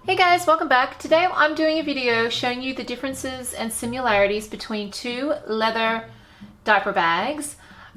Hey guys, welcome back. Today I'm doing a video showing you the differences and similarities between two leather diaper bags.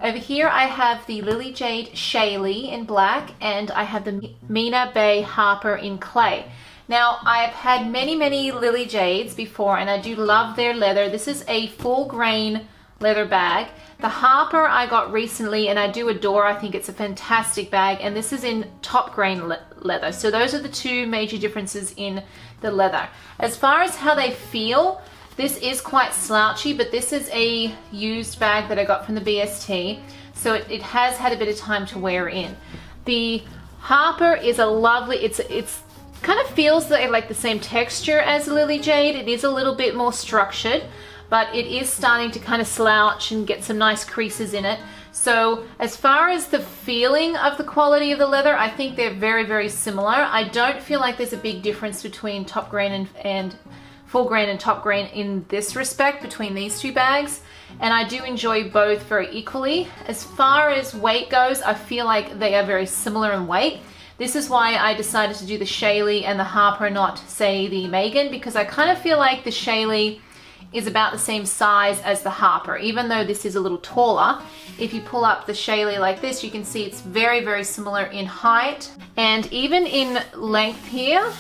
Over here I have the Lily Jade Shaylee in black and I have the Mina Baie Harper in clay. Now I've had many Lily Jades before and I do love their leather. This is a full grain leather bag. The Harper I got recently and I do adore. I think it's a fantastic bag, and this is in top grain leather. So those are the two major differences in the leather. As far as how they feel, this is quite slouchy, but this is a used bag that I got from the BST, so it has had a bit of time to wear in. The Harper is a lovely, it's kind of feels like the same texture as the Lily Jade. It is a little bit more structured, but it is starting to kind of slouch and get some nice creases in it. So as far as the feeling of the quality of the leather, I think they're very similar. I don't feel like there's a big difference between top grain and full grain and top grain in this respect between these two bags, and I do enjoy both very equally. As far as weight goes, I feel like they are very similar in weight. This is why I decided to do the Shaylee and the Harper, not say the Megan, because I kind of feel like the Shaylee is about the same size as the Harper, even though this is a little taller. If you pull up the Shaylee like this, you can see it's very similar in height, and even in length here,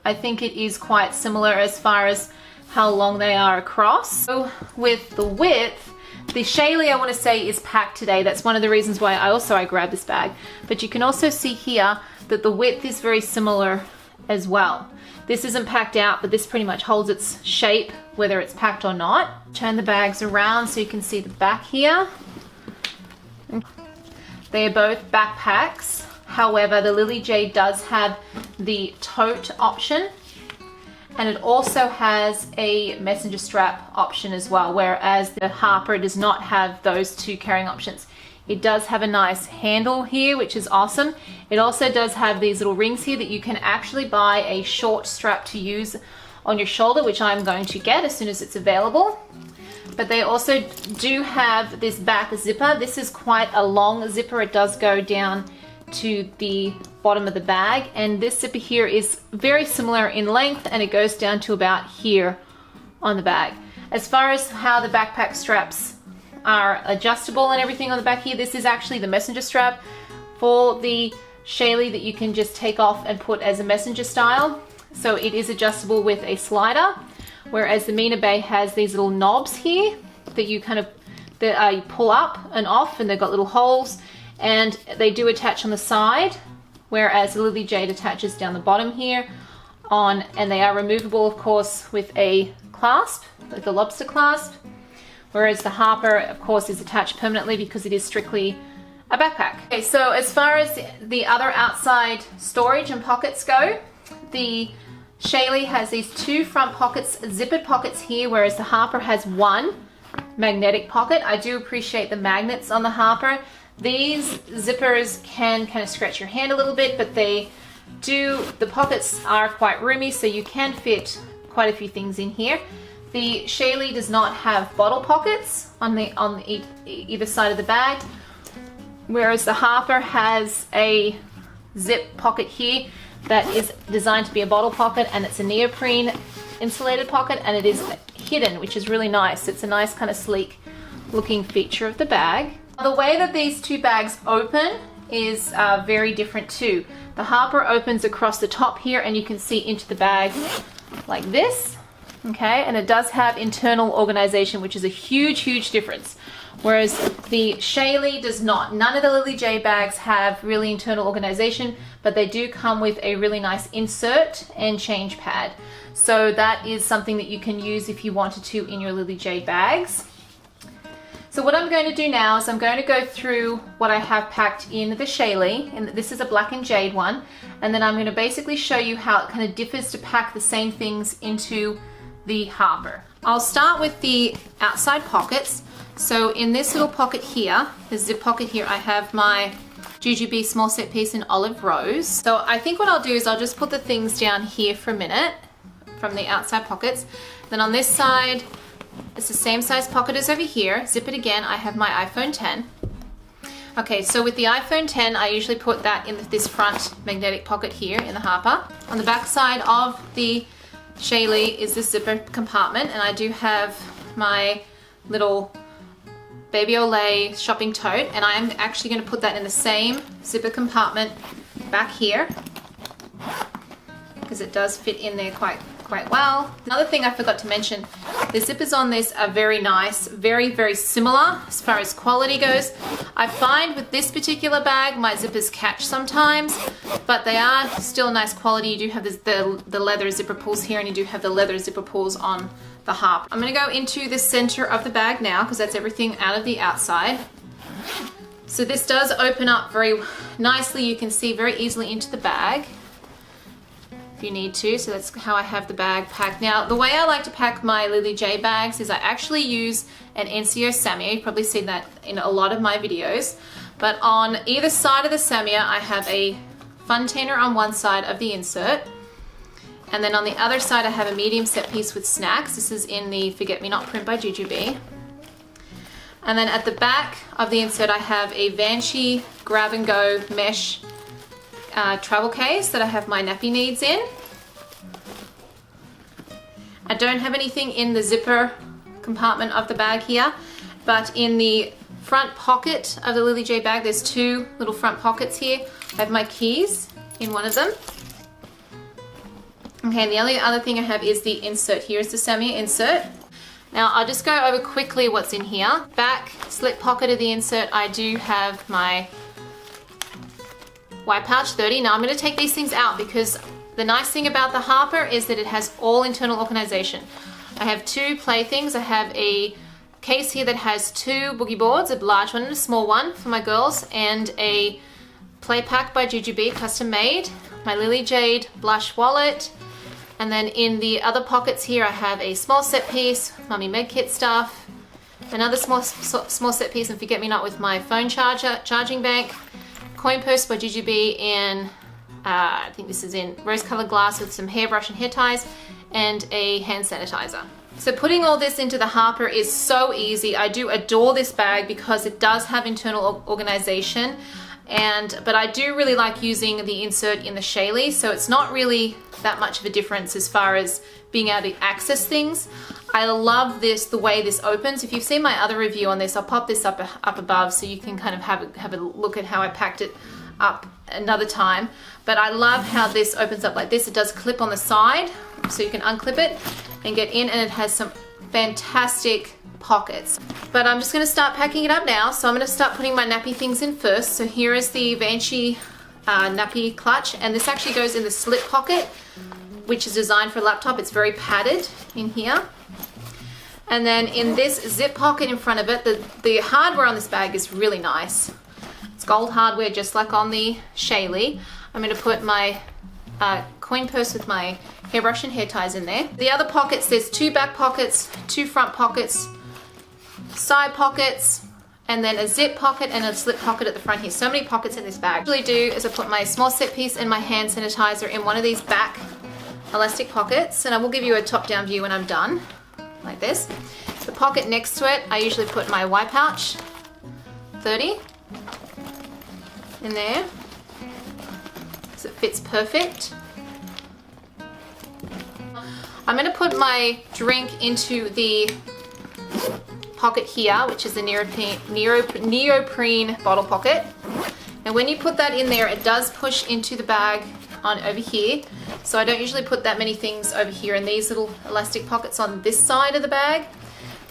I think it is quite similar as far as how long they are across. So with the width, the Shaylee I want to say is packed today. That's one of the reasons why I grabbed this bag. But you can also see here that the width is very similar as well. This isn't packed out, but this pretty much holds its shape whether it's packed or not. Turn the bags around so you can see the back here. They are both backpacks. However, the Lily Jade does have the tote option, and it also has a messenger strap option as well, whereas the Harper does not have those two carrying options. It does have a nice handle here, which is awesome. It also does have these little rings here that you can actually buy a short strap to use on your shoulder, which I'm going to get as soon as it's available. But they also do have this back zipper. This is quite a long zipper. It does go down to the bottom of the bag, and this zipper here is very similar in length, and it goes down to about here on the bag. As far as how the backpack straps are adjustable and everything on the back here, this is actually the messenger strap for the Shaylee that you can just take off and put as a messenger style. So it is adjustable with a slider, whereas the Mina Baie has these little knobs here that you you pull up and off, and they've got little holes, and they do attach on the side, whereas the Lily Jade attaches down the bottom here and they are removable, of course, with a clasp, like the lobster clasp. Whereas the Harper, of course, is attached permanently because it is strictly a backpack. Okay, so as far as the other outside storage and pockets go, the Shaylee has these two front pockets, zippered pockets here, whereas the Harper has one magnetic pocket. I do appreciate the magnets on the Harper. These zippers can kind of scratch your hand a little bit, but the pockets are quite roomy, so you can fit quite a few things in here. The Shaylee does not have bottle pockets on either side of the bag, whereas the Harper has a zip pocket here that is designed to be a bottle pocket, and it's a neoprene insulated pocket, and it is hidden, which is really nice. It's a nice kind of sleek looking feature of the bag. The way that these two bags open is very different too. The Harper opens across the top here, and you can see into the bag like this. Okay, and it does have internal organization, which is a huge difference, whereas the Shaylee does not. None of the Lily Jade bags have really internal organization, but they do come with a really nice insert and change pad. So that is something that you can use if you wanted to in your Lily Jade bags. So what I'm going to do now is I'm going to go through what I have packed in the Shaylee, and this is a black and jade one, and then I'm going to basically show you how it kind of differs to pack the same things into the Harper. I'll start with the outside pockets. So in this little pocket here, the zip pocket here, I have my Jujube small set piece in olive rose. So I think what I'll do is I'll just put the things down here for a minute from the outside pockets. Then on this side, it's the same size pocket as over here. Zip it again, I have my iPhone 10. Okay, so with the iPhone 10, I usually put that in this front magnetic pocket here in the Harper. On the back side of the Shaylee is this zipper compartment, and I do have my little Baby Olay shopping tote, and I am actually going to put that in the same zipper compartment back here because it does fit in there quite well. Another thing I forgot to mention, the zippers on this are very nice, very similar as far as quality goes. I find with this particular bag my zippers catch sometimes, but they are still nice quality. You do have the leather zipper pulls here, and you do have the leather zipper pulls on the Harp. I'm going to go into the center of the bag now because that's everything out of the outside. So this does open up very nicely. You can see very easily into the bag if you need to. So that's how I have the bag packed. Now, the way I like to pack my Lily Jade bags is I actually use an NCO Samia. You've probably seen that in a lot of my videos. But on either side of the Samia, I have a funtainer on one side of the insert. And then on the other side, I have a medium set piece with snacks. This is in the Forget Me Not print by Jujubee. And then at the back of the insert, I have a Vanchi grab and go mesh travel case that I have my nappy needs in. I don't have anything in the zipper compartment of the bag here, but in the front pocket of the Lily Jade bag, there's two little front pockets here. I have my keys in one of them. Okay, and the only other thing I have is the insert. Here is the Samia insert. Now I'll just go over quickly what's in here. Back slip pocket of the insert, I do have my white pouch 30. Now I'm going to take these things out because the nice thing about the Harper is that it has all internal organization. I have two playthings. I have a case here that has two boogie boards, a large one and a small one for my girls, and a play pack by Jujubee, custom made, my Lily Jade blush wallet, and then in the other pockets here I have a small set piece, mummy med kit stuff, another small set piece and Forget Me Not with my phone charging bank, coin purse by Jujubee in, I think this is in rose colored glass with some hairbrush and hair ties, and a hand sanitizer. So putting all this into the Harper is so easy. I do adore this bag because it does have internal organization, but I do really like using the insert in the Shaylee, so it's not really that much of a difference as far as being able to access things. I love this, the way this opens. If you've seen my other review on this, I'll pop this up above so you can kind of have a look at how I packed it up another time. But I love how this opens up like this. It does clip on the side, so you can unclip it and get in, and it has some fantastic pockets. But I'm just going to start packing it up now. So I'm going to start putting my nappy things in first. So here is the Vanchi nappy clutch, and this actually goes in the slip pocket, which is designed for a laptop. It's very padded in here. And then in this zip pocket in front of it, the hardware on this bag is really nice. It's gold hardware, just like on the Shaylee. I'm going to put my coin purse with my hairbrush and hair ties in there. The other pockets, there's two back pockets, two front pockets, side pockets, and then a zip pocket and a slip pocket at the front here. So many pockets in this bag. What I usually do is I put my small set piece and my hand sanitizer in one of these back elastic pockets, and I will give you a top-down view when I'm done, like this. The pocket next to it, I usually put my white pouch 30 in there, so it fits perfect. I'm going to put my drink into the pocket here, which is the neoprene bottle pocket. And when you put that in there, it does push into the bag on over here. So I don't usually put that many things over here in these little elastic pockets on this side of the bag.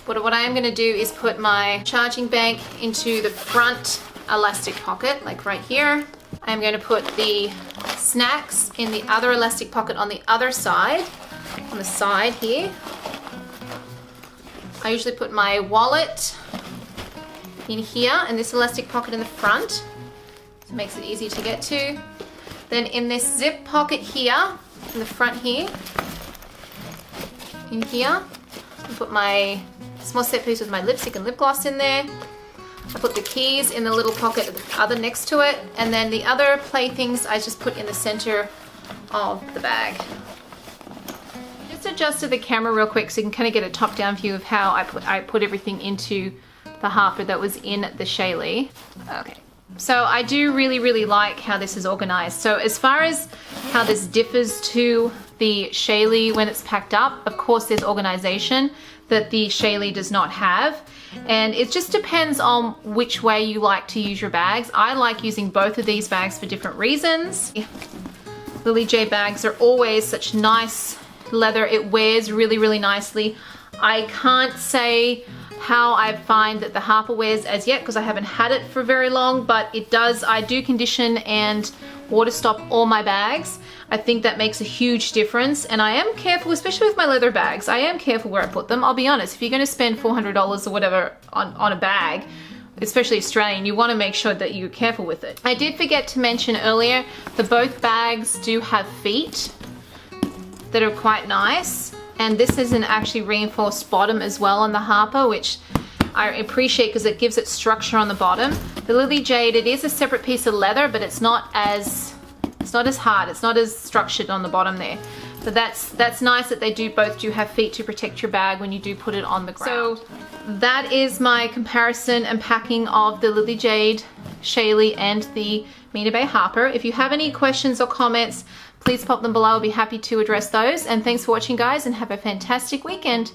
But what I am going to do is put my charging bank into the front elastic pocket, like right here. I'm going to put the snacks in the other elastic pocket on the other side, on the side here. I usually put my wallet in here in this elastic pocket in the front. So it makes it easy to get to. Then in this zip pocket here, in the front here, in here, I put my small set piece with my lipstick and lip gloss in there. I put the keys in the little pocket at the other next to it, and then the other playthings I just put in the center of the bag. Just adjusted the camera real quick so you can kind of get a top-down view of how I put everything into the Harper that was in the Shaylee. Okay, So I do really like how this is organized. So as far as how this differs to the Shaylee when it's packed up, of course there's organization that the Shaylee does not have. And it just depends on which way you like to use your bags. I like using both of these bags for different reasons. Lily Jade bags are always such nice leather. It wears really nicely. I can't say how I find that the Harper wears as yet because I haven't had it for very long, but it does. I do condition and water stop all my bags. I think that makes a huge difference, and I am careful, especially with my leather bags. I am careful where I put them. I'll be honest, if you're going to spend $400 or whatever on a bag, especially Australian, you want to make sure that you're careful with it. I did forget to mention earlier that both bags do have feet that are quite nice, and this is an actually reinforced bottom as well on the Harper, which I appreciate because it gives it structure on the bottom. The Lily Jade, it is a separate piece of leather, but it's not as hard, it's not as structured on the bottom there. But that's nice that they both do have feet to protect your bag when you do put it on the ground. So that is my comparison and packing of the Lily Jade Shaylee and the Mina Baie Harper. If you have any questions or comments, please pop them below. I'll be happy to address those. And thanks for watching, guys, and have a fantastic weekend.